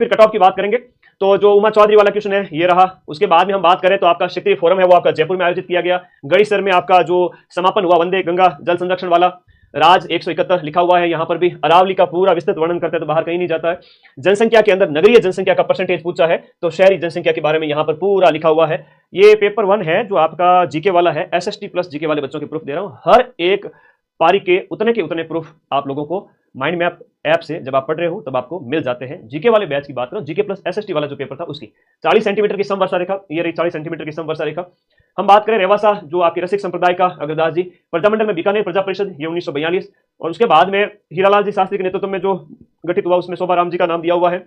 फिर cut off की बात करेंगे तो जो उमा चौधरी वाला क्वेश्चन है ये रहा। उसके बाद में हम बात करें तो आपका क्षेत्रीय फोरम है वो आपका जयपुर में आयोजित किया गया। गढ़ीसर में आपका जो समापन हुआ वंदे गंगा जल संरक्षण वाला, राज 171 लिखा हुआ है यहाँ पर भी। अरावली का पूरा विस्तृत वर्णन करते हैं तो बाहर कहीं नहीं जाता है। जनसंख्या के अंदर नगरीय जनसंख्या का परसेंटेज पूछा है तो शहरी जनसंख्या के बारे में यहाँ पर पूरा लिखा हुआ है। ये पेपर 1 है जो आपका जीके वाला है, एसएसटी प्लस जीके वाले बच्चों के प्रूफ दे रहा हूँ। हर एक पारी के उतने प्रूफ आप लोगों को माइंड मैप ऐप से जब आप पढ़ रहे हो तब आपको मिल जाते हैं। जीके वाले बैच की बात करो, जीके प्लस एसएसटी वाला जो पेपर था उसकी 40 सेंटीमीटर की समवर्षा रेखा, ये रही 40 सेंटीमीटर की समवर्षा रेखा। हम बात करें रेवासा जो आपके रसिक संप्रदाय का अग्रदास जी, प्रजामंडल में बीकानेर प्रजा परिषद, ये 1942। और उसके बाद में हीरालाल जी शास्त्री के नेतृत्व में जो गठित हुआ उसमें शोभाराम जी का नाम दिया हुआ है।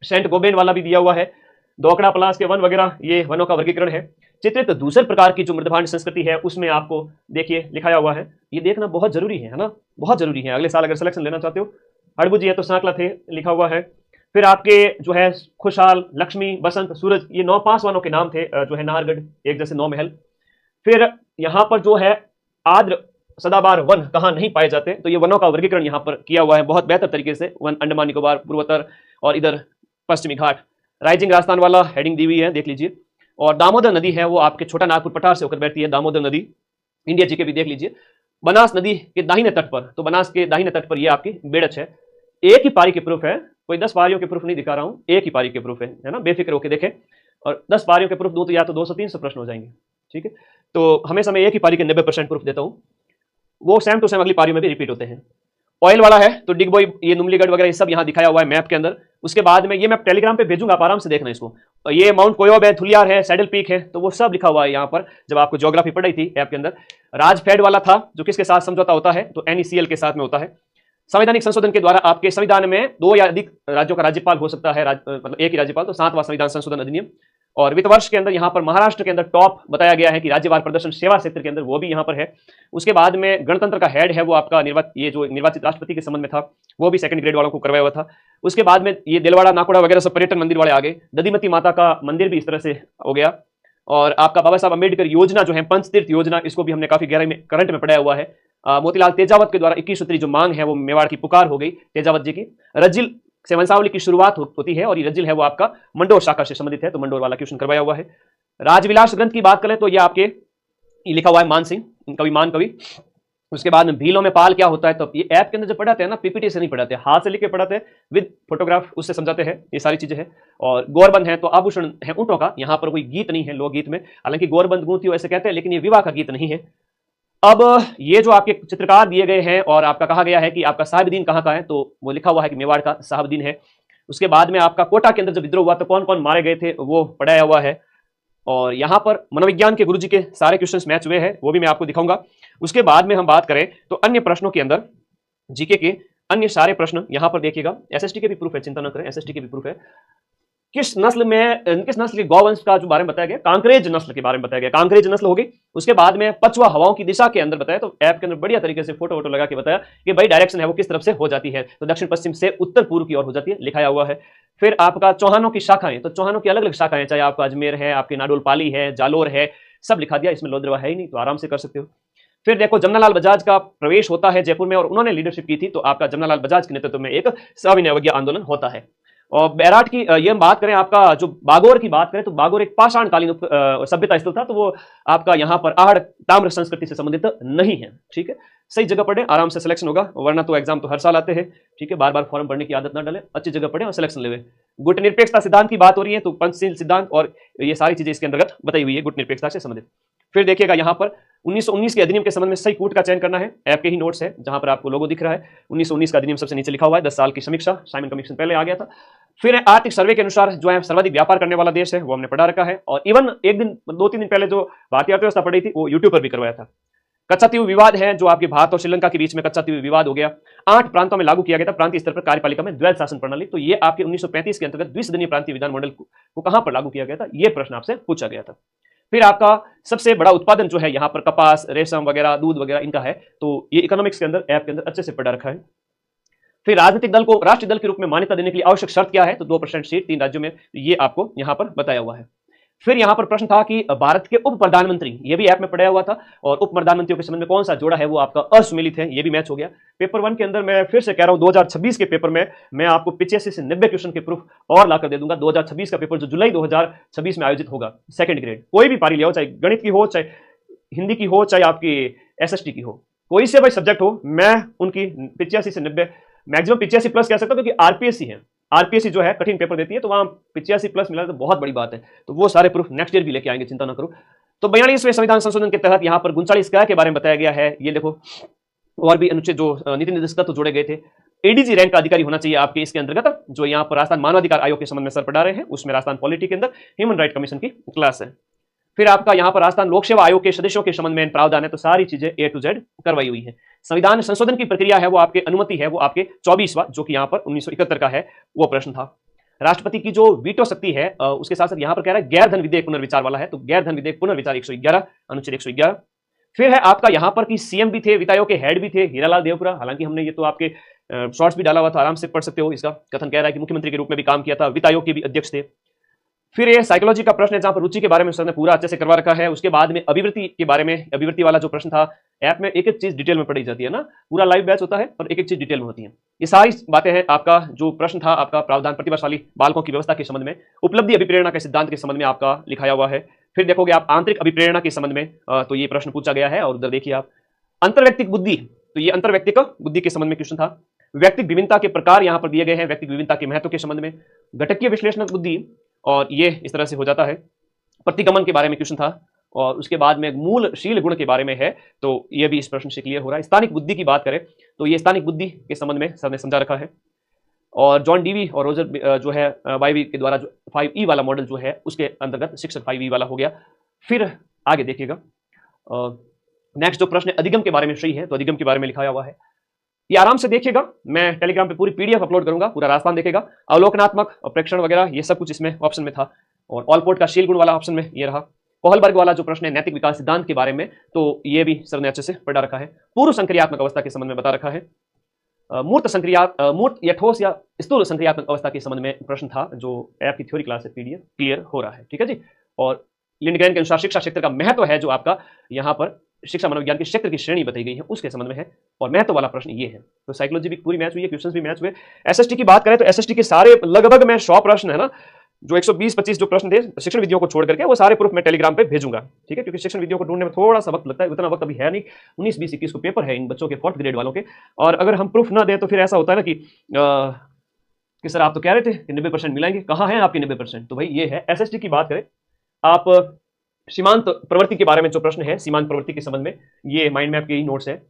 सेंट गोबेन वाला भी दिया हुआ है। दोकड़ा पलास के वन वगैरह ये वनों का वर्गीकरण है। चित्रित दूसरे प्रकार की जो मृदभांड संस्कृति है उसमें आपको देखिए लिखाया हुआ है, ये देखना बहुत जरूरी है ना, बहुत जरूरी है। अगले साल अगर सिलेक्शन लेना चाहते हो, हड़बू जी है तो सांकला थे लिखा हुआ है। फिर आपके जो है खुशहाल, लक्ष्मी, बसंत, सूरज, ये 9 पास वालों के नाम थे जो है नाहरगढ़ एक जैसे 9 महल। फिर यहाँ पर जो है आर्द्र सदाबहार वन कहाँ नहीं पाए जाते तो ये वनों का वर्गीकरण यहाँ पर किया हुआ है बहुत बेहतर तरीके से। वन अंडमान निकोबार, पूर्वोत्तर और इधर पश्चिमी घाट। राइजिंग राजस्थान वाला हेडिंग दी हुई है, देख लीजिए। और दामोदर नदी है वो आपके छोटा नागपुर पठार से होकर बैठती है दामोदर नदी, इंडिया जी के भी देख लीजिए। बनास नदी के दाहिने तट पर, तो बनास के दाहिने तट पर ये आपकी बेड़च है। एक ही पारी के प्रूफ है, कोई 10 पारियों के प्रूफ नहीं दिखा रहा हूं, एक ही पारी के प्रूफ है ना, बेफिक्र होकर देखें। और 10 पारियों के प्रूफ दूं तो या तो 200-300 प्रश्न हो जाएंगे, ठीक है। तो हमेशा मैं एक ही पारी के 90% प्रूफ देता हूं, वो सेम टू सेम अगली पारियों में भी रिपीट होते हैं। ऑयल वाला है तो डिगबॉय, ये नुमलीगढ़ वगैरह ये सब यहाँ दिखाया हुआ है मैप के अंदर। उसके बाद में ये मैं टेलीग्राम पे भेजूंगा, आप आराम से देखना इसको। और ये माउंट कोयोब है, थुलियार है, सैडल पीक है, तो वो सब लिखा हुआ है यहाँ पर जब आपको ज्योग्राफी पढ़ाई थी ऐप के अंदर। राजफेड वाला था जो किसके साथ समझौता होता है तो NECL के साथ में होता है। संवैधानिक संशोधन के द्वारा आपके संविधान में 2 या अधिक राज्यों का राज्यपाल हो सकता है, मतलब एक ही राज्यपाल, तो 7वां संविधान संशोधन अधिनियम। और वित्त वर्ष के अंदर यहाँ पर महाराष्ट्र के अंदर टॉप बताया गया है कि राज्यवार प्रदर्शन सेवा क्षेत्र के अंदर वो भी यहाँ पर है। उसके बाद में गणतंत्र का हेड है वो आपका निर्वाचित राष्ट्रपति के संबंध में था, वो भी 2nd ग्रेड वालों को करवाया हुआ था। उसके बाद में ये दिलवाड़ा, नाकोड़ा वगैरह सब पर्यटन मंदिर वाले आ गए। दधिमती माता का मंदिर भी इस तरह से हो गया। और आपका बाबा साहब अम्बेडकर योजना जो है पंचतीर्थ योजना, इसको भी हमने काफी गहराई में करंट में पढ़ाया हुआ है। मोतीलाल तेजावत के द्वारा 21 सूत्री जो मांग है वो मेवाड़ की पुकार हो गई तेजावत जी की। रजिल से वंशावली की शुरुआत होती है और ये रजिल है वो आपका मंडोर शाखा से संबंधित है, तो मंडोर वाला क्वेश्चन करवाया हुआ है। राजविलास ग्रंथ की बात करें तो ये आपके लिखा हुआ है मान सिंह, कवि मान कवि। उसके बाद में भीलों में पाल क्या होता है, तो ये ऐप के अंदर जो पढ़ाते हैं ना, पीपीटी से नहीं पढ़ाते, हाथ से लिख के पढ़ाते हैं, विद फोटोग्राफ उससे समझाते हैं, ये सारी चीजें हैं। और गौरबंद है तो आभूषण है ऊंटों का, यहाँ पर कोई गीत नहीं है लोकगीत में, हालांकि गौरबंद गूंथी ऐसे कहते हैं लेकिन ये विवाह का गीत नहीं है। अब ये जो आपके चित्रकार दिए गए हैं और आपका कहा गया है कि आपका साहिबदीन कहाँ का है, तो वो लिखा हुआ है कि मेवाड़ का साहिबदीन है। उसके बाद में आपका कोटा के अंदर जब विद्रोह हुआ तो कौन कौन मारे गए थे वो पढ़ाया हुआ है। और यहाँ पर मनोविज्ञान के गुरुजी के सारे क्वेश्चंस मैच हुए हैं, वो भी मैं आपको दिखाऊंगा। उसके बाद में हम बात करें तो अन्य प्रश्नों के अंदर जीके के अन्य सारे प्रश्न यहाँ पर देखिएगा। एसएसटी के भी प्रूफ है, चिंता न करें, एसएसटी के भी प्रूफ है। किस नस्ल के गौवंश का जो बारे में बताया गया, कांकरेज नस्ल के बारे में बताया गया, कांकरेज नस्ल होगी। उसके बाद में पछुआ हवाओं की दिशा के अंदर बताया, तो ऐप के अंदर बढ़िया तरीके से फोटो वोटो लगा के बताया कि भाई डायरेक्शन है वो किस तरफ से हो जाती है, तो दक्षिण पश्चिम से उत्तर पूर्व की ओर हो जाती है, लिखाया हुआ है। फिर आपका चौहानों की शाखाएं, तो चौहानों की अलग अलग शाखाएं, चाहे आपका अजमेर है, आपके नाडोल पाली है, जालोर है, सब लिखा दिया। इसमें लोद्रवा है ही नहीं तो आराम से कर सकते हो। फिर देखो जमनालाल बजाज का प्रवेश होता है जयपुर में और उन्होंने लीडरशिप की थी, तो आपका जमनालाल बजाज के नेतृत्व में एक सविनय अवज्ञा आंदोलन होता है। और बैराट की ये हम बात करें, आपका जो बागोर की बात करें तो बागोर एक पाषाणकालीन सभ्यता स्थल था, तो वो आपका यहाँ पर आहड़ ताम्र संस्कृति से संबंधित नहीं है, ठीक है। सही जगह पढ़े, आराम से सिलेक्शन होगा, वरना तो एग्जाम तो हर साल आते हैं, ठीक है। बार बार फॉर्म भरने की आदत ना डालें, अच्छी जगह पढ़े और सिलेक्शन लेवे। गुट निरपेक्षता सिद्धांत की बात हो रही है तो पंचशील सिद्धांत और ये सारी चीजें इसके अंतर्गत बताई हुई है गुट निरपेक्षता से संबंधित। फिर देखिएगा यहाँ पर 1919 के अधिनियम के संबंध में सही कूट का चयन करना है, ऐप के ही नोट्स है जहां पर आपको लोगो दिख रहा है। 1919 का अधिनियम सबसे नीचे लिखा हुआ है, 10 साल की समीक्षा, साइमन कमीशन पहले आ गया था। फिर आर्थिक सर्वे के अनुसार जो है सर्वाधिक व्यापार करने वाला देश है वो हमने पढ़ा रखा है। और इवन एक दिन 2-3 दिन पहले जो भारतीय अर्थव्यवस्था पढ़ी थी वो यूट्यूब पर भी करवाया था। कच्चा तीव्र विवाद है जो आपके भारत और श्रीलंका के बीच में कच्चा तीव्र विवाद हो गया, 8 प्रांतों में लागू किया गया था प्रांतीय स्तर पर कार्यपालिका में द्वैध शासन प्रणाली। तो ये आपके 1935 के अंतर्गत द्विसदनीय प्रांतीय विधानमंडल को कहां पर लागू किया गया था, ये प्रश्न आपसे पूछा गया था। फिर आपका सबसे बड़ा उत्पादन जो है यहाँ पर कपास, रेशम वगैरह, दूध वगैरह इनका है, तो ये इकोनॉमिक्स के अंदर ऐप के अंदर अच्छे से पढ़ा रखा है। फिर राजनीतिक दल को राष्ट्रीय दल के रूप में मान्यता देने के लिए आवश्यक शर्त क्या है, तो 2% सीट 3 राज्यों में, ये आपको यहाँ पर बताया हुआ है। फिर यहां पर प्रश्न था कि भारत के उप प्रधानमंत्री, ये भी ऐप में पढ़ा हुआ था, और उप प्रधानमंत्रियों के संबंध में कौन सा जोड़ा है वो आपका असुमिलित है, ये भी मैच हो गया। पेपर 1 के अंदर मैं फिर से कह रहा हूं 2026 के पेपर में मैं आपको 85 से 90 क्वेश्चन के प्रूफ और लाकर दे दूंगा। 2026 का पेपर जो जुलाई 2026 में आयोजित होगा, सेकंड ग्रेड, कोई भी पारी ले आओ, चाहे गणित की हो, चाहे हिंदी की हो, चाहे आपकी एसएसटी की हो, कोई से भाई सब्जेक्ट हो, मैं उनकी 85 से 90, मैक्सिमम 85 प्लस कह सकता हूं, क्योंकि आरपीएससी है, आरपीएससी जो है कठिन पेपर देती है, तो वहां 85 प्लस मिला तो बहुत बड़ी बात है। तो वो सारे प्रूफ नेक्स्ट ईयर भी लेके आएंगे, चिंता ना करो। तो 42वें संविधान संशोधन के तहत यहां पर 39 के बारे में बताया गया है, ये देखो, और भी अनुच्छेद जो नीति निर्देशक तत्व जोड़े गए थे। एडीजी रैंक का अधिकारी होना चाहिए आपके इसके अंतर्गत, जो यहाँ पर राजस्थान मानवाधिकार आयोग के संबंध में सर पढ़ा रहे हैं, उसमें राजस्थान पॉलिटी के अंदर ह्यूमन राइट कमीशन की क्लास है। फिर आपका यहाँ पर राजस्थान लोक सेवा आयोग के सदस्यों के संबंध में प्रावधान है, तो सारी चीजें ए टू जेड करवाई हुई है। संविधान संशोधन की प्रक्रिया है वो आपके अनुमति है वो आपके 24वां, जो कि यहाँ पर 1971 का है, वो प्रश्न था। राष्ट्रपति की जो वीटो शक्ति है उसके साथ साथ यहाँ पर कह रहा है गैर धन विधेयक पुनर्विचार वाला है, तो गैर धन विधेयक पुनर्विचार 111, अनुच्छेद 111। फिर है आपका यहाँ पर कि सीएम भी थे, वित्त आयोग के हेड भी थे, हीरालाल देवपुरा, हालांकि हमने ये तो आपके शॉर्ट्स भी डाला हुआ था, आराम से पढ़ सकते हो। इसका कथन कह रहा है कि मुख्यमंत्री के रूप में भी काम किया था, वित्त आयोग के भी अध्यक्ष थे। फिर ये साइकोलॉजी का प्रश्न है, जहां पर रुचि के बारे में सर ने पूरा अच्छे से करवा रखा है। उसके बाद में अभिवृत्ति के बारे में, अभिवृत्ति वाला जो प्रश्न था, ऐप में एक एक चीज डिटेल में पढ़ी जाती है ना, पूरा लाइव बैच होता है और एक एक चीज डिटेल में होती है। ये सारी बातें हैं। आपका जो प्रश्न था आपका प्रावधान प्रतिभाशाली बालकों की व्यवस्था के संबंध में, उपलब्धि अभिप्रेरणा के सिद्धांत के संबंध में आपका लिखाया हुआ है। फिर देखोगे आप आंतरिक अभिप्रेरणा के संबंध में, तो ये प्रश्न पूछा गया है। और उधर देखिए आप अंतर्व्यक्तिक बुद्धि, तो ये अंतर्व्यक्तिक बुद्धि के संबंध में क्वेश्चन था। व्यक्तिक विभिन्नता के प्रकार यहाँ पर दिए गए हैं, व्यक्तिक विभिन्नता के महत्व के संबंध में। घटकीय विश्लेषणात्मक बुद्धि, और ये इस तरह से हो जाता है। प्रतिगमन के बारे में क्वेश्चन था, और उसके बाद में मूलशील गुण के बारे में है, तो ये भी इस प्रश्न से क्लियर हो रहा है। स्थानिक बुद्धि की बात करें तो ये स्थानिक बुद्धि के संबंध में सर ने समझा रखा है। और जॉन डीवी और रोजर जो है वाईवी के द्वारा जो 5E वाला मॉडल जो है उसके अंतर्गत शिक्षक 5E वाला हो गया। फिर आगे देखिएगा नेक्स्ट जो प्रश्न अधिगम के बारे में सही है, तो अधिगम के बारे में लिखाया हुआ है, ये आराम से देखिएगा। मैं टेलीग्राम पे पूरी पीडीएफ अपलोड करूंगा, पूरा राजस्थान देखेगा, अवलोकनात्मक प्रेक्षण वगैरह ये सब कुछ इसमें ऑप्शन में था। और ऑलपोर्ट का शील गुण वाला ऑप्शन में ये रहा। कोहलबर्ग वाला जो प्रश्न है नैतिक विकास सिद्धांत के बारे में, तो ये भी सर ने अच्छे से पढ़ा रखा है। पूर्व संक्रियात्मक अवस्था के संबंध में बता रखा है। मूर्त या ठोस या स्थूल संक्रियात्मक अवस्था के संबंध में प्रश्न था, जो ऐप की थ्योरी क्लास है पीडीएफ क्लियर हो रहा है, ठीक है जी। और लिंडग्रेन के अनुसार शिक्षा क्षेत्र का महत्व है, जो आपका यहाँ पर शिक्षा मनोविज्ञान के क्षेत्र की श्रेणी बताई गई है उसके संबंध में है। और महत्व वाला प्रश्न ये है। तो साइकोलॉजी भी पूरी मैच हुई है, क्वेश्चंस भी मैच हुए। एसएसटी की बात करें तो एसएसटी के सारे लगभग मैं 100 प्रश्न है ना, जो 120-25 जो प्रश्न थे शिक्षण विधियों को छोड़ करके, वो सारे प्रूफ मैं टेलीग्राम पे भेजूंगा, ठीक है, क्योंकि शिक्षण विधियों को ढूंढने में थोड़ा सा वक्त लगता है, उतना वक्त अभी है नहीं। 19, 20, 21 को पेपर है इन बच्चों के 4th ग्रेड वालों के, और अगर हम प्रूफ ना दें तो फिर ऐसा होता है ना कि सर आप तो कह रहे थे कि 90% मिलाएंगे, कहाँ है आपके 90%? तो भाई ये है। एसएसटी की बात करें आप सीमांत प्रवृत्ति के बारे में जो प्रश्न है, सीमांत प्रवृत्ति के संबंध में ये माइंड मैप के ही नोट्स है।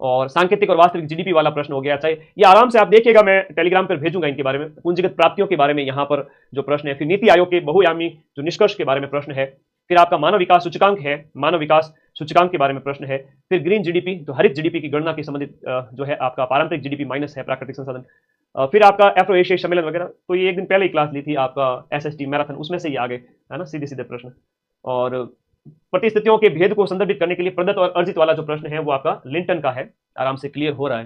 और सांकेतिक और वास्तविक जीडीपी वाला प्रश्न हो गया, चाहे ये आराम से आप देखिएगा, मैं टेलीग्राम पर भेजूंगा इनके बारे में। पूंजीगत प्राप्तियों के बारे में यहाँ पर जो प्रश्न है, फिर नीति आयोग के बहुआयामी जो निष्कर्ष के बारे में प्रश्न है, फिर आपका मानव विकास सूचकांक है, मानव विकास सूचकांक के बारे में प्रश्न है, फिर ग्रीन जीडीपी तो हरित जीडीपी की गणना के संबंधित जो है आपका पारंपरिक जीडीपी माइनस है प्राकृतिक संसाधन, फिर आपका एफ्रो एशियाई सम्मेलन वगैरह, तो ये एक दिन पहले ही क्लास ली थी आपका एसएसटी मैराथन, उसमें से ये आगे है ना, सीधे सीधे प्रश्न। और परिस्थितियों के भेद को संदर्भित करने के लिए प्रदत्त और अर्जित वाला जो प्रश्न है वो आपका लिंटन का है, आराम से क्लियर हो रहा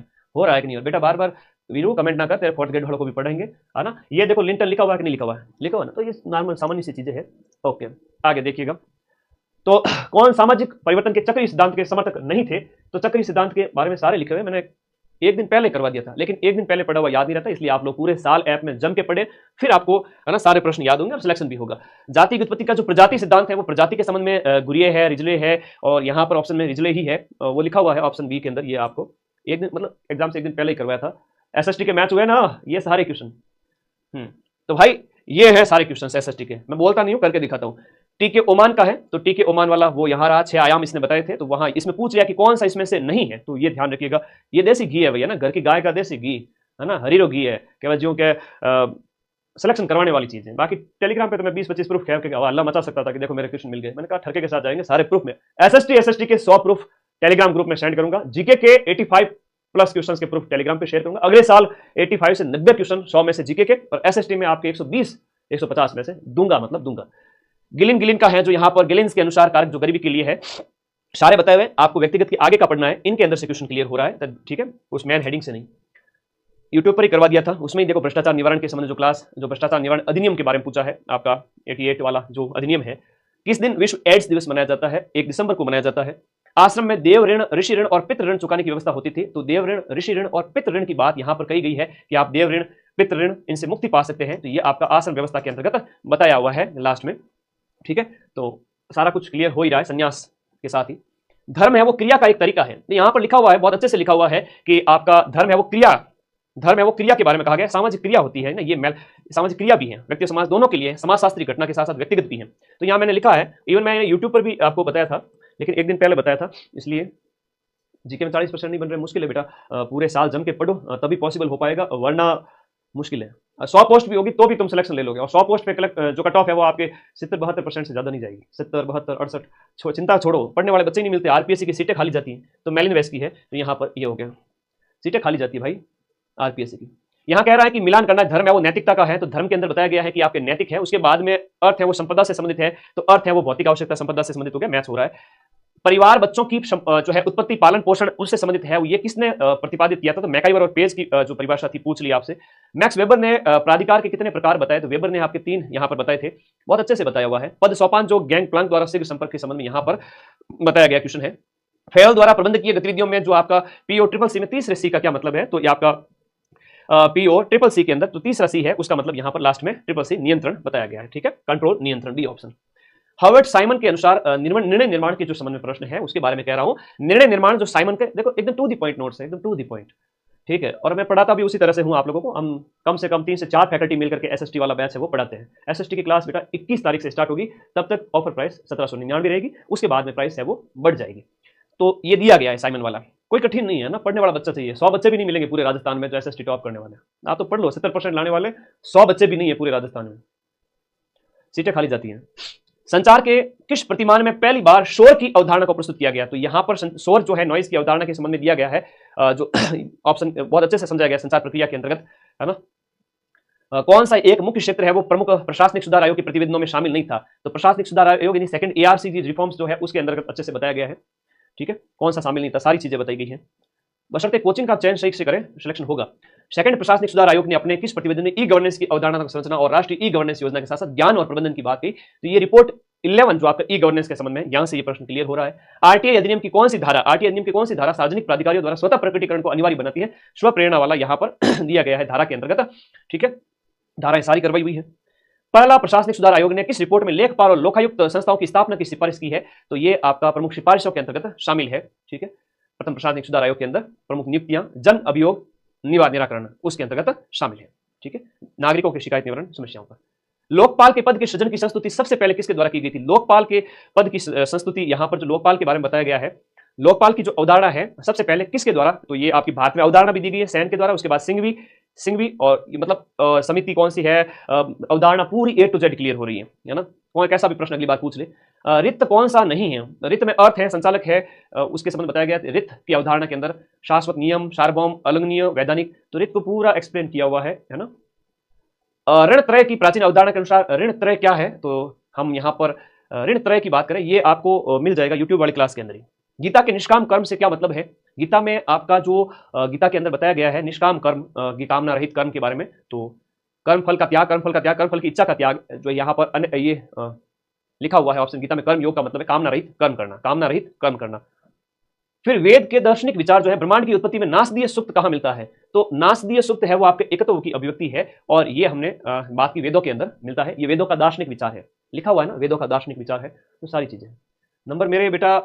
है कि नहीं? बेटा बार बार वीरू कमेंट ना कर, तेरे 4th ग्रेड वालों को भी पढ़ेंगे, है ना। ये देखो लिंटन लिखा हुआ है कि नहीं लिखा हुआ है? लिखा हुआ ना, तो ये नॉर्मल सामान्य सी चीजें हैं। ओके आगे देखिएगा। तो कौन सामाजिक परिवर्तन के चक्रीय सिद्धांत के समर्थक नहीं थे? तो चक्रीय सिद्धांत के बारे में सारे लिखे हुए, मैंने एक दिन पहले करवा दिया था, लेकिन एक दिन पहले पढ़ा हुआ याद नहीं रहता, इसलिए आप लोग पूरे साल ऐप में जम के पढ़े, फिर आपको है ना सारे प्रश्न याद होंगे और सिलेक्शन भी होगा। जाति की उत्पत्ति का जो प्रजाति सिद्धांत है वो प्रजाति के संबंध में गुरिये है, रिजले है, और यहाँ पर ऑप्शन में रिजले ही है, वो लिखा हुआ है ऑप्शन बी के अंदर। ये आपको एक दिन मतलब एग्जाम से एक दिन पहले ही करवाया था। एसएसटी के मैच हुए ना, ये सारे क्वेश्चन तो भाई ये है सारे क्वेश्चन एसएसटी के, मैं बोलता नहीं हूँ, करके दिखाता हूँ। टीके ओमान का है, तो टीके ओमान वाला वो यहाँ रहा, 6 आयाम इसने बताए थे, तो वहां इसमें पूछ लिया कि कौन सा इसमें से नहीं है, तो ये ध्यान रखिएगा। ये देसी घी है भैया ना, घर की गाय का देसी घी है ना, हरीरो घी है, केवल जो के सिलेक्शन करवाने वाली चीज है। बाकी टेलीग्राम पे तो मैं 20-25 प्रूफ कह के अल्लाह मचा सकता था कि देखो मेरे क्वेश्चन मिल गए। मैंने कहा ठरके के साथ जाएंगे सारे प्रूफ में। एसएसटी के 100 प्रूफ टेलीग्राम ग्रुप में सेंड करूंगा। जीके के 85 प्लस क्वेश्चन के प्रूफ टेलीग्राम पे शेयर करूंगा। अगले साल 85 से 90 क्वेश्चन 100 में से जीके के, और एसएसटी में आपके 120-150 में से दूंगा, मतलब दूंगा। गिलिन का है जो यहाँ पर गिलिन्स के अनुसार कारक जो गरीबी के लिए है, सारे बताए हुए, आपको व्यक्तिगत के आगे का पढ़ना है, इनके अंदर से क्वेश्चन क्लियर हो रहा है, ठीक है, उस मैन हेडिंग से नहीं। यूट्यूब पर ही करवा दिया था, उसमें ही देखो भ्रष्टाचार निवारण के संबंध जो क्लास, जो भ्रष्टाचार निवारण अधिनियम के बारे में पूछा है, आपका 88 वाला जो अधिनियम है, किस दिन विश्व एड्स दिवस मनाया जाता है? 1 दिसंबर को मनाया जाता है। आश्रम में देव ऋण, ऋषि ऋण और पितृ ऋण चुकाने की व्यवस्था होती थी। तो देव ऋण, ऋषि ऋण और पितृ ऋण की बात यहां पर कही गई है कि आप देव ऋण, पितृ ऋण इनसे मुक्ति पा सकते हैं। तो ये आपका आश्रम व्यवस्था के अंतर्गत बताया हुआ है लास्ट में। ठीक है, तो सारा कुछ क्लियर हो ही रहा है संन्यास के साथ ही। धर्म है वो क्रिया का एक तरीका है। तो यहां पर लिखा हुआ है, बहुत अच्छे से लिखा हुआ है कि आपका धर्म है वो क्रिया, धर्म है वो क्रिया के बारे में कहा गया। सामाजिक क्रिया होती है ना, ये सामाजिक क्रिया भी है, व्यक्ति समाज दोनों के लिए, समाजशास्त्री घटना के साथ साथ व्यक्तिगत भी है। तो यहाँ मैंने लिखा है, इवन मैंने यूट्यूब पर भी आपको बताया था, लेकिन एक दिन पहले बताया था, इसलिए जीके में 40% नहीं बन रहे, मुश्किल है बेटा। पूरे साल जम के पढ़ो तभी पॉसिबल हो पाएगा, वरना मुश्किल है। 100 पोस्ट भी होगी तो भी तुम सिलेक्शन ले लोगे, और 100 पोस्ट पे जो कट ऑफ है वो आपके 70-72% से ज्यादा नहीं जाएगी। 70, 72, 68, चिंता छोड़ो, पढ़ने वाले बच्चे नहीं मिलते। आरपीएससी की सीटें खाली जाती हैं, तो मेलिन वेस्ट की है, तो यहाँ पर ये हो गया, सीटें खाली जाती है भाई आरपीएससी की। यहाँ कह रहा है कि मिलान करना, धर्म है वो नैतिकता का है। तो धर्म के अंदर बताया गया है कि आपके नैतिक है, उसके बाद में अर्थ है वो संपदा से संबंधित है। तो अर्थ है वो भौतिक आवश्यकता संपदा से संबंधित हो गया, मैच हो रहा है। परिवार बच्चों की जो है उत्पत्ति, पालन पोषण उससे संबंधित है। ये किसने प्रतिपादित किया था? तो मैकाइवर और पेज की जो परिभाषा थी पूछ ली आपसे। मैक्स वेबर ने प्राधिकार के कितने प्रकार बताए? तो वेबर ने आपके 3 यहाँ पर बताए थे, बहुत अच्छे से बताया हुआ है। पद सोपान जो गैंग प्लांक द्वारा शीघ्र संपर्क के संबंध में यहाँ पर बताया गया क्वेश्चन है। फेल द्वारा प्रबंधकीय गतिविधियों में जो आपका पीओ ट्रिपल सी में तीसरे सी का क्या मतलब है? तो ये आपका पीओ ट्रिपल सी के अंदर तो तीसरा सी है, उसका मतलब यहाँ पर लास्ट में ट्रिपल सी नियंत्रण बताया गया है। ठीक है, कंट्रोल, नियंत्रण, डी ऑप्शन। हर्बर्ट साइमन के अनुसार निर्णय निर्माण के जो संबंध में प्रश्न है उसके बारे में कह रहा हूं। निर्णय निर्माण जो साइमन के, देखो एकदम टू द पॉइंट नोट्स है, एकदम टू द पॉइंट। ठीक है, और मैं पढ़ाता भी उसी तरह से हूं आप लोगों को। हम कम से कम 3 से 4 फैकल्टी मिलकर के एसएसटी वाला बैच है वो पढ़ाते हैं। एसएसटी की क्लास बेटा 21 तारीख से स्टार्ट होगी, तब तक ऑफर प्राइस 1799 रहेगी, उसके बाद में प्राइस है वो बढ़ जाएगी। तो ये दिया गया है साइमन वाला, कोई कठिन नहीं है ना, पढ़ने वाला बच्चा चाहिए। 100 बच्चे भी नहीं मिलेंगे पूरे राजस्थान में जो एसएसटी टॉप करने वाले। आप तो पढ़ लो, 70% लाने वाले 100 बच्चे भी नहीं है पूरे राजस्थान में, सीटें खाली जाती हैं। संचार के किस प्रतिमान में पहली बार शोर की अवधारणा को प्रस्तुत किया गया? तो यहां पर शोर जो है नॉइज की अवधारणा के संबंध में दिया गया है, जो ऑप्शन बहुत अच्छे से समझाया गया संचार प्रक्रिया के अंतर्गत, है ना। कौन सा एक मुख्य क्षेत्र है वो प्रमुख प्रशासनिक सुधार आयोग के प्रतिवेदनों में शामिल नहीं था? तो प्रशासनिक सुधार आयोग यानी सेकंड एआरसी की रिफॉर्म्स जो है उसके अंतर्गत अच्छे से बताया गया है। ठीक है, कौन सा शामिल नहीं था, सारी चीजें बताई गई हैं। बशर्ते कोचिंग का चयन सही से करें, सिलेक्शन होगा। सेकंड प्रशासनिक सुधार आयोग ने अपने किस प्रतिवेदन में ई गवर्नेंस की अवधारणा संरचना और राष्ट्रीय ई गवर्नेंस योजना के साथ साथ ज्ञान और प्रबंधन की बात की? तो ये रिपोर्ट 11 जो आपका ई गवर्नेंस के संबंध में, यहां से ये प्रश्न क्लियर हो रहा है। आरटीआई अधिनियम की कौन सी धारा, आरटीआई अधिनियम की कौन सी धारा सार्वजनिक प्राधिकारियों द्वारा स्वतः प्रकटीकरण को अनिवार्य बनाती है? स्व प्रेरणा वाला यहां पर दिया गया है धारा के अंतर्गत। ठीक है, धाराएं सारी करवाई हुई है। पहला प्रशासनिक सुधार आयोग ने किस रिपोर्ट में लेखपाल और लोकायुक्त संस्थाओं की स्थापना की सिफारिश की है? तो ये आपका प्रमुख सिफारिशों के अंतर्गत शामिल है। ठीक है, प्रथम प्रशासनिक सुधार आयोग के अंदर प्रमुख नियुक्तियां, जन अभियोग निराकरण उसके अंतर्गत शामिल है। ठीक है, नागरिकों की शिकायत निवारण समस्याओं पर। लोकपाल के पद के सृजन की संस्तुति सबसे पहले किसके द्वारा की गई थी? लोकपाल के पद की संस्तुति, यहां पर जो लोकपाल के बारे में बताया गया है, लोकपाल की जो अवधारणा है सबसे पहले किसके द्वारा? तो ये आपकी भारत में अवधारणा भी दी गई है सैन के द्वारा, उसके बाद सिंघवी और मतलब समिति कौन सी है, अवधारणा पूरी A to Z क्लियर हो रही है ना। कोई कैसा भी प्रश्न अगली बार पूछ ले। रित कौन सा नहीं है? रित में अर्थ है, संचालक है, उसके संबंध बताया गया। रित की अवधारणा के अंदर शाश्वत नियम, सार्वभौम, अलंघनीय, वैधानिक, तो रित को पूरा एक्सप्लेन किया हुआ है ना। ऋण त्रय की प्राचीन अवधारणा के अनुसार ऋण त्रय क्या है? तो हम यहाँ पर ऋण त्रय की बात करें, ये आपको मिल जाएगा यूट्यूब वाली क्लास के अंदर ही। गीता के निष्काम कर्म से क्या मतलब है? गीता में आपका जो गीता के अंदर बताया गया है निष्काम कर्म, कामना रहित कर्म के बारे में। तो कर्म फल का त्याग, कर्म फल की इच्छा का त्याग, जो यहाँ पर ये लिखा हुआ है ऑप्शन, गीता में कर्म योग का मतलब है कामना रहित कर्म करना, कामना रहित कर्म करना। फिर वेद के दार्शनिक विचार जो है, ब्रह्मांड की उत्पत्ति में नासदीय सुक्त कहाँ मिलता है? तो नासदीय सुक्त है वो आपके एकत्व की अभिव्यक्ति है, और ये हमने बात की वेदों के अंदर मिलता है। ये वेदों का दार्शनिक विचार है, लिखा हुआ है ना, वेदों का दार्शनिक विचार है। तो सारी चीजें, नंबर मेरे बेटा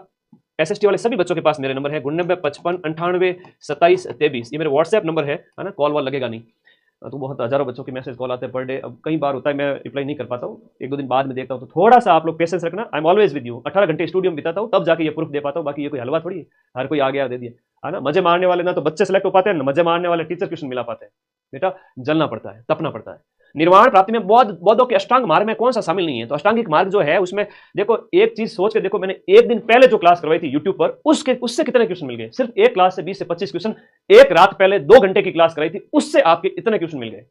एसएसटी वाले सभी बच्चों के पास मेरे नंबर है 99 55 98 27 23, ये मेरे व्हाट्सएप नंबर है ना, कॉल वॉल लगेगा नहीं। तो बहुत हजारों बच्चों के मैसेज कॉल आते हैं पर डे। अब कई बार होता है मैं रिप्लाई नहीं कर पाता हूँ, 1-2 दिन बाद में देखता हूँ। तो थोड़ा सा आप लोग पेशेंस रखना। I am always with you. 18 घंटे स्टूडियो में बिताता हूँ, तब जाके ये प्रूफ दे पाता हूँ। बाकी ये कोई हलवा थोड़ी है, हर कोई आ गया दे दिया, है ना। मजे मारने वाले ना तो बच्चे सेलेक्ट हो पाते हैं, ना मजे मारने वाले टीचर क्वेश्चन मिला पाते हैं। बेटा जलना पड़ता है, तपना पड़ता है। निर्वाण प्राप्ति में बौद्धों के अष्टांग मार्ग में कौन सा शामिल नहीं है? तो अष्टांगिक मार्ग जो है उसमें देखो, एक चीज सोच के देखो, मैंने एक दिन पहले जो क्लास करवाई थी यूट्यूब पर, उससे कितने क्वेश्चन मिल गए? सिर्फ एक क्लास से 20 से 25 क्वेश्चन, एक रात पहले 2 घंटे की क्लास कराई थी, उससे आपके इतने क्वेश्चन मिल गए।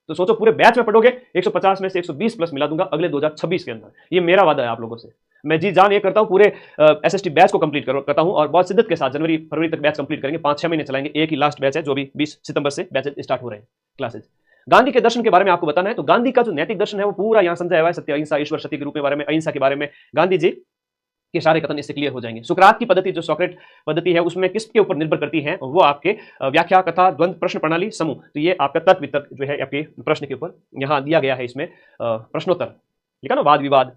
तो सोचो पूरे बैच में पढ़ोगे 150 में से 120 प्लस मिला दूंगा अगले 2026 के अंदर। ये मेरा वादा है आप लोगों से। मैं जी जान ये करता हूं, पूरे एसएसटी बैच को कंप्लीट करता हूं, और बहुत शिद्दत के साथ जनवरी फरवरी तक बैच कंप्लीट करेंगे। 5-6 महीने चलाएंगे। एक ही लास्ट बैच है जो भी 20 सितंबर से बैच स्टार्ट हो रहे हैं क्लासेज। गांधी के दर्शन के बारे में आपको बताना है, तो गांधी का जो नैतिक दर्शन है वो पूरा यहाँ समझाया हुआ है, सत्य अहिंसा ईश्वर सत्य के रूप में बारे में, अहिंसा के बारे में। गांधी जी के सारे कथन इससे क्लियर हो जाएंगे। सुकरात की पद्धति, जो सॉक्रेट पद्धति है, उसमें किसके ऊपर निर्भर करती है, वो आपके व्याख्या, कथा, द्वंद, प्रश्न प्रणाली, समूह। तो ये आपका तर्क वितर्क जो है आपके प्रश्न के ऊपर यहाँ दिया गया है, इसमें प्रश्नोत्तर लिखा ना, वाद विवाद,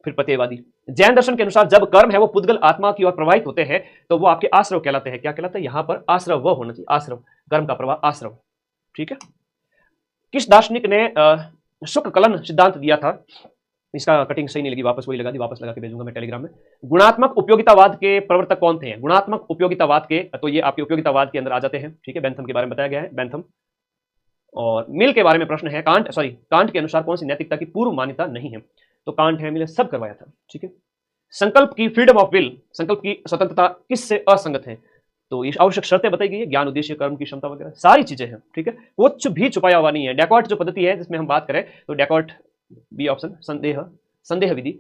फिर प्रत्ययवादी। जैन दर्शन के अनुसार जब कर्म है वो पुद्गल आत्मा की ओर प्रवाहित होते हैं तो वो आपके आश्रव कहलाते हैं। क्या कहलाते हैं, यहाँ पर आश्रव वो होना चाहिए, आश्रव, कर्म का प्रवाह आश्रव। ठीक है। किस दार्शनिक ने शुक्र कलन सिद्धांत दिया था, इसका कटिंग सही नहीं लगी, वापस वही लगा दी, वापस लगा के भेजूंगा मैं टेलीग्राम में। गुणात्मक उपयोगितावाद के प्रवर्तक कौन थे, गुणात्मक उपयोगितावाद के, तो ये आपके उपयोगितावाद के अंदर आ जाते हैं। ठीक है, बेंथम के बारे में बताया गया है, बेंथम। और मिल के बारे में प्रश्न है, कांट के अनुसार कौन सी नैतिकता की पूर्व मान्यता नहीं है, तो कांट है, मिले सब करवाया था। ठीक है। संकल्प की फ्रीडम ऑफ विल, संकल्प की स्वतंत्रता किससे असंगत है, तो ये आवश्यक शर्तें बताई गई है, ज्ञान, उद्देश्य, कर्म की क्षमता वगैरह सारी चीजें हैं। ठीक है, कुछ भी छुपाया हुआ नहीं है। डेकार्ट जो पद्धति है जिसमें हम बात करें, तो डेकार्ट बी ऑप्शन, संदेह विधि,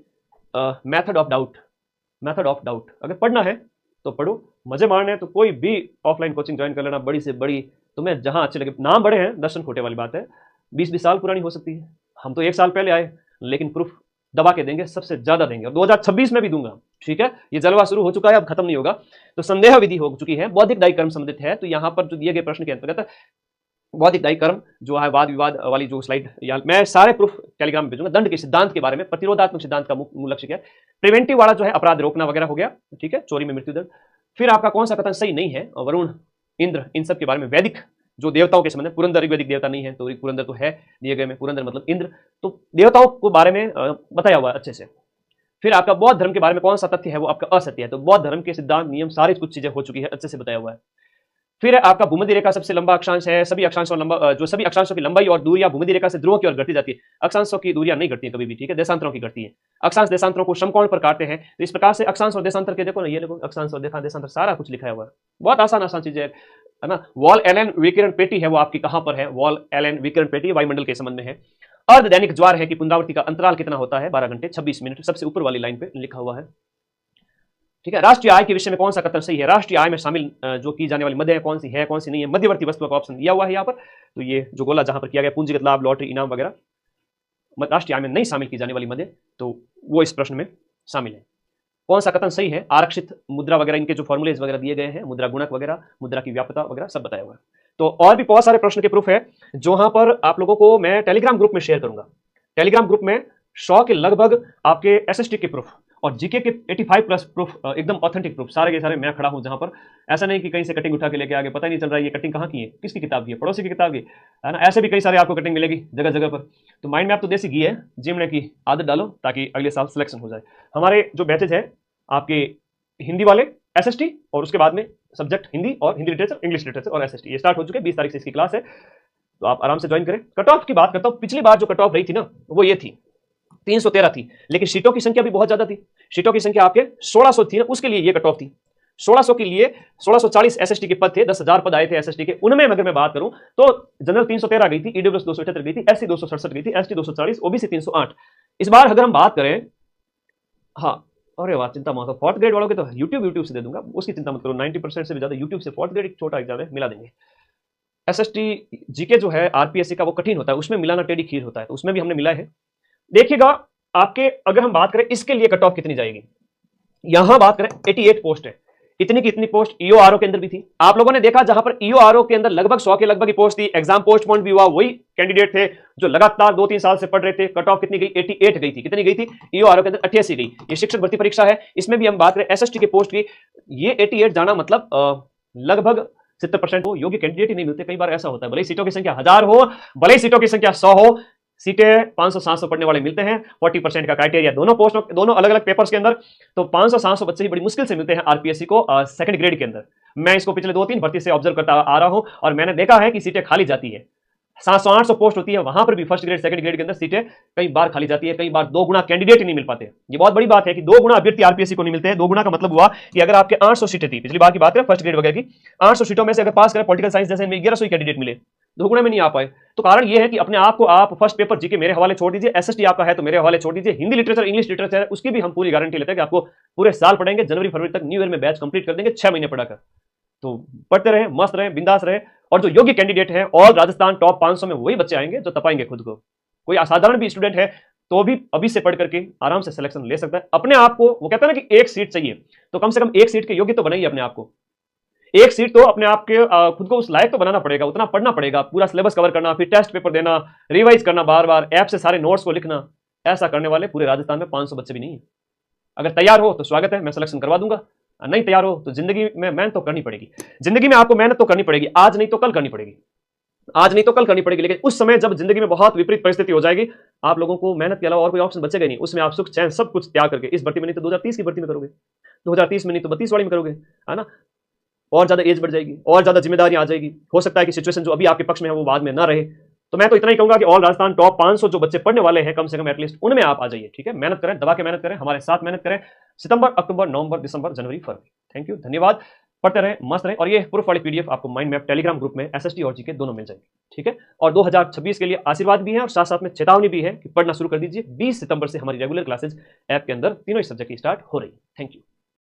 method of doubt, method of doubt. अगर पढ़ना है तो पढ़ो, मजे मारने हैं तो कोई भी ऑफलाइन कोचिंग ज्वाइन कर लेना, बड़ी से बड़ी, तुम्हें जहां अच्छे लगे। नाम बड़े हैं, दर्शन खोटे वाली बात है, 20-20 साल पुरानी हो सकती है। हम तो 1 साल पहले आए, लेकिन प्रूफ दबा के देंगे, सबसे ज्यादा देंगे, और 2026 में भी दूंगा। ठीक है, ये जलवा शुरू हो चुका है, अब खत्म नहीं होगा। तो संदेह विधि हो चुकी है, बौद्धिक दायी कर्म संबंधित है। तो यहाँ पर जो दिए गए प्रश्न के अंतर्गत बौद्धिक दायी कर्म जो है, वाद विवाद वाली जो स्लाइड, मैं सारे प्रूफ टेलीग्राम में भेजूंगा। दंड के सिद्धांत के बारे में, प्रतिरोधात्मक सिद्धांत का मूल लक्ष्य क्या है, प्रिवेंटिव वाला जो है अपराध रोकना वगैरह हो गया। ठीक है, चोरी में मृत्यु दंड। फिर आपका कौन सा कथन सही नहीं है, वरुण, इंद्र, इन सब के बारे में। वैदिक जो देवताओं के संबंध में, पुरंदर वैदिक देवता नहीं है, तो पुरंदर तो है दिए गए में, पुरंदर मतलब इंद्र, तो देवताओं के बारे में बताया हुआ है अच्छे से। फिर आपका बौद्ध धर्म के बारे में कौन सा तथ्य है वो आपका असत्य है, तो बौद्ध धर्म के सिद्धांत, नियम, सारी कुछ चीजें हो चुकी है, अच्छे से बताया हुआ है। फिर आपका भूमध्य रेखा सबसे लंबा अक्षांश है, सभी अक्षांशों लंबा, जो सभी अक्षांशों की लंबाई और दूरियां भूमध्य रेखा से ध्रुवों की ओर घटती जाती है। अक्षांशों की दूरियां नहीं घटती है कभी भी। ठीक है, देशांतरों की घटती है। अक्षांश देशांतरों को समकोण पर काटते हैं, तो इस प्रकार से अक्षांश और देशांतर के, देखो ना, ये देखो अक्षांश और देशांतर सारा कुछ लिखा हुआ है, बहुत आसान आसान चीजें है ना। वॉल एलन विकिरण पेटी है, वो आपकी कहां पर है, वॉल एलन विकिरण पेटी वायुमंडल के संबंध में है। अर्ध दैनिक ज्वार है कि पुनरावृत्ति का अंतराल कितना होता है, 12 घंटे 26 मिनट, सबसे ऊपर वाली लाइन पे लिखा हुआ है। ठीक है, राष्ट्रीय आय के विषय में कौन सा कथन सही है, राष्ट्रीय आय में शामिल जो की जाने वाली मद है कौन सी है, कौन सी नहीं है, मध्यवर्ती वस्तुओं का ऑप्शन दिया हुआ है यहाँ पर। तो ये जो गोला जहां पर किया गया, पूंजीगत लाभ, लॉटरी, इनाम वगैरह, राष्ट्रीय आय में नहीं शामिल की जाने वाली मद है, तो वो इस प्रश्न में शामिल है। कौन सा कथन सही है, आरक्षित मुद्रा वगैरह, इनके जो फॉर्मूलेज वगैरह दिए गए हैं, मुद्रा गुणक वगैरह, मुद्रा की व्याप्यता वगैरह सब बताया हुआ है। तो और भी बहुत सारे प्रश्न के प्रूफ है जो यहाँ पर आप लोगों को मैं टेलीग्राम ग्रुप में शेयर करूंगा। टेलीग्राम ग्रुप में 100 के लगभग आपके एसएसटी के प्रूफ और जीके के 85+ प्रूफ, एकदम ऑथेंटिक प्रूफ, सारे के सारे मैं खड़ा हूं जहां पर। ऐसा नहीं कि कहीं से कटिंग उठा के लेके आगे, पता ही नहीं चल रहा है ये कटिंग कहाँ की है, किसकी किताब की है, पड़ोसी की किताब की है ना। ऐसे भी कई सारे आपको कटिंग मिलेगी जगह जगह पर। तो माइंड में आप तो देसी घी है, जिम की आदत डालो ताकि अगले साल सिलेक्शन हो जाए। हमारे जो बैचेज है आपके हिंदी वाले एसएसटी, और उसके बाद में सब्जेक्ट हिंदी और हिंदी लिटरेचर, इंग्लिश लिटरेचर और एसएसटी, ये स्टार्ट हो चुके हैं। 20 तारीख से इसकी क्लास है, तो आप आराम से ज्वाइन करें। कट ऑफ की बात करता हूं, पिछली बार जो कट ऑफ रही थी ना, वो ये थी 313 थी, लेकिन सीटों की संख्या भी बहुत ज्यादा थी। सीटों की संख्या आपके 1600 थी ना, उसके लिए ये कट ऑफ थी। 1600 के लिए 1640 एसएसटी के पद थे, 10,000 पद आए थे एसएसटी के। उनमें अगर मैं बात करूं तो जनरल 313 गई थी, ईडब्ल्यूएस 278 गई थी, एससी 267 गई थी, एसटी 240, ओबीसी 308। इस बार अगर हम बात करें, हाँ, अरे वाह, चिंता मत करो, 4th ग्रेड वालों के तो यूट्यूब से दे दूंगा, उसकी चिंता मत करो। 90% से भी ज्यादा यूट्यूब से 4th ग्रेड एक छोटा एग्जाम है, मिला देंगे। एसएसटी जीके जो है आरपीएससी का, वो कठिन होता है, उसमें मिलाना टेढ़ी खीर होता है, तो उसमें भी हमने मिला है। देखिएगा आपके, अगर हम बात करें इसके लिए कट ऑफ कितनी जाएगी, यहां बात करें 88 पोस्ट है, इतनी की इतनी पोस्ट ईओआरओ के अंदर भी थी। आप लोगों ने देखा जहां पर ईओआरओ के अंदर लगभग 100 के लगभग की पोस्ट थी, एग्जाम पोस्टपोन भी हुआ, वही कैंडिडेट थे जो लगातार 2-3 साल से पढ़ रहे थे। कट ऑफ कितनी गई, 88 गई थी। कितनी गई थी ईओआरओ के अंदर, 88 गई। ये शिक्षक भर्ती परीक्षा है, इसमें भी हम बात करें एसएसटी के पोस्ट की, ये 88 जाना मतलब लगभग 70% को योग्य कैंडिडेट ही नहीं मिलते। कई बार ऐसा होता है, भले ही सीटों की संख्या 1000 हो, भले ही सीटों की संख्या 100 हो, सीटें 500-700 पढ़ने वाले मिलते हैं। 40% का क्राइटेरिया दोनों पोस्टों, दोनों अलग अलग पेपर्स के अंदर, तो 500-700 बच्चे ही बड़ी मुश्किल से मिलते हैं आरपीएससी को सेकंड ग्रेड के अंदर। मैं इसको पिछले 2-3 भर्ती से ऑब्जर्व करता आ रहा हूं, और मैंने देखा है कि सीटें खाली जाती है। 700-800 पोस्ट होती है, वहां पर भी फर्स्ट ग्रेड सेकंड ग्रेड के अंदर सीटें कई बार खाली जाती है, कई बार 2 गुना कैंडिडेट ही नहीं मिल पाते। ये बहुत बड़ी बात है कि 2 गुना अभ्यर्थी आरपीएससी को नहीं मिलते हैं। 2 गुना का मतलब हुआ कि अगर आपके 800 सीटें थी, पिछली बार की बात करें फर्स्ट ग्रेड वगैरह की, 800 सीटों में से अगर पास करें पॉलिटिकल साइंस जैसे 1100 कैंडिडेट मिले, 2 गुना में नहीं आ पाए। तो कारण ये है कि अपने आप को आप फर्स्ट पेपर जीके मेरे हवाले छोड़ दीजिए, एसएसटी आपका है तो मेरे हवाले छोड़ दीजिए, हिंदी लिटरेचर, इंग्लिश लिटरेचर है, उसकी भी हम पूरी गारंटी लेते हैं कि आपको पूरे साल पढ़ेंगे, जनवरी फरवरी तक न्यू ईयर में बैच कंप्लीट कर देंगे, 6 महीने पढ़ाकर। तो पढ़ते रहे, मस्त रहे, बिंदास रहे, और जो योग्य कैंडिडेट है ऑल राजस्थान टॉप 500 में वही बच्चे आएंगे जो तपाएंगे खुद को। कोई असाधारण भी स्टूडेंट है तो भी अभी से पढ़ करके आराम से सिलेक्शन ले सकता है अपने आप को। वो कहता है ना कि एक सीट चाहिए, तो कम से कम एक सीट के योग्य तो बनाइए अपने आप को। एक सीट तो अपने आप के खुद को उस लायक तो बनाना पड़ेगा, उतना पढ़ना पड़ेगा, पूरा सिलेबस कवर करना, फिर टेस्ट पेपर देना, रिवाइज करना, बार बार ऐप से सारे नोट्स को लिखना। ऐसा करने वाले पूरे राजस्थान में 500 बच्चे भी नहीं है। अगर तैयार हो तो स्वागत है, मैं सिलेक्शन करवा दूंगा। नहीं तैयार हो तो जिंदगी में मेहनत तो करनी पड़ेगी। जिंदगी में आपको मेहनत तो करनी पड़ेगी, आज नहीं तो कल करनी पड़ेगी, आज नहीं तो कल करनी पड़ेगी। लेकिन उस समय जब जिंदगी में बहुत विपरीत परिस्थिति हो जाएगी, आप लोगों को मेहनत के अलावा और कोई ऑप्शन बचेगा नहीं। उसमें आप सुख चैन सब कुछ त्याग करके इस भर्ती में नहीं तो 2030 की भर्ती में करोगे, 2030 में नहीं तो 32 वाली में करोगे, है ना। और ज्यादा एज बढ़ जाएगी, और ज्यादा जिम्मेदारी आ जाएगी। हो सकता है कि सिचुएशन जो अभी आपके पक्ष में है वो बाद में ना रहे। तो मैं तो इतना ही कहूंगा कि ऑल राजस्थान टॉप 500 जो बच्चे पढ़ने वाले हैं कम से कम एटलीस्ट उनमें आप आ जाइए। ठीक है, मेहनत करें, दबा के मेहनत करें, हमारे साथ मेहनत करें। सितंबर, अक्टूबर, नवंबर, दिसंबर, जनवरी, फरवरी। थैंक यू, धन्यवाद। पढ़ते रहें, मस्त रहें। और ये प्रूफ वाली पीडीएफ आपको माइंड मैप टेलीग्राम ग्रुप में एसएसटी और जीके दोनों मिल जाएंगे। ठीक है, और 2026 के लिए आशीर्वाद भी है और साथ साथ में चेतावनी भी है कि पढ़ना शुरू कर दीजिए। 20 सितंबर से हमारी रेगुलर क्लासेज ऐप के अंदर तीनों ही सब्जेक्ट की स्टार्ट हो रही है। Thank you.